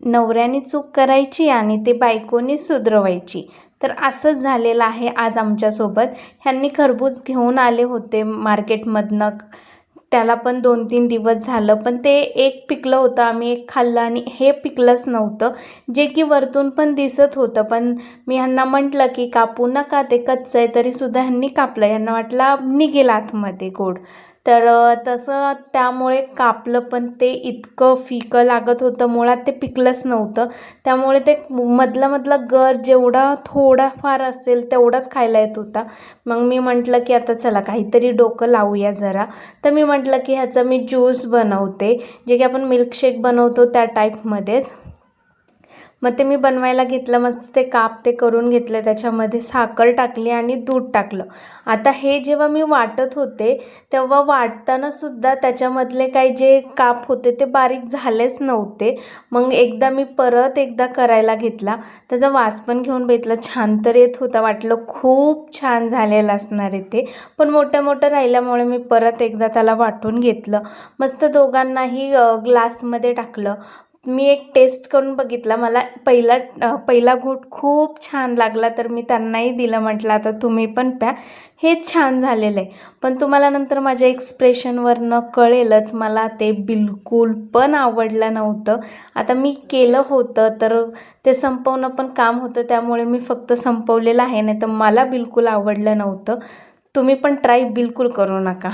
नवऱ्याने चूक करायची आणि ते बायकोनी सुधरवायची. तर असंच झालेलं आहे आज आमच्यासोबत. ह्यांनी खरबूज घेऊन आले होते मार्केटमधनं. त्याला पण 2-3 दिवस झालं, पण ते एक पिकलं होतं. आम्ही एक खाल्लं आणि हे पिकलंच नव्हतं, जे की वरतून पण दिसत होतं. पण मी ह्यांना म्हटलं की कापू नका, ते कच्चं आहे, तरीसुद्धा ह्यांनी कापलं. ह्यांना वाटलं निघेल आतमध्ये गोड. तर तसं त्यामुळे कापलं, पण ते इतकं फिकं लागत होतं, मुळात ते पिकलंच नव्हतं. त्यामुळे ते मधला गर जेवढा थोडाफार असेल तेवढाच खायला येत होता. मग मी म्हटलं की आता चला काहीतरी डोकं लावूया जरा. तर मी म्हटलं की ह्याचा मी ज्यूस बनवते, जे की आपण मिल्कशेक बनवतो त्या टाईपमध्येच. मग ते मी बनवायला घेतलं. मस्त ते काप ते करून घेतले, त्याच्यामध्ये साखर टाकली आणि दूध टाकलं. आता हे जेव्हा मी वाटत होते तेव्हा वाटतानासुद्धा त्याच्यामधले काही जे काप होते ते बारीक झालेच नव्हते. मग मी परत एकदा करायला घेतला. त्याचा वास पण घेऊन बघितला, छान तर येत होता. वाटलं खूप छान झालेलं असणार आहे ते, पण मोठं राहिल्यामुळे मी परत एकदा त्याला वाटून घेतलं. मस्त दोघांनाही ग्लासमध्ये टाकलं. मी एक टेस्ट करून बघितला. मला पहिला घोट खूप छान लागला, तर मी त्यांनाही दिलं. म्हटलं आता तुम्ही पण प्या, हे छान झालेलं आहे. पण तुम्हाला नंतर माझ्या एक्सप्रेशनवरनं कळेलच, मला ते बिलकुल पण आवडलं नव्हतं. आता मी केलं होतं तर ते संपवणं पण काम होतं, त्यामुळे मी फक्त संपवलेलं आहे, नाही तर मला बिलकुल आवडलं नव्हतं. तुम्ही पण ट्राय बिलकुल करू नका.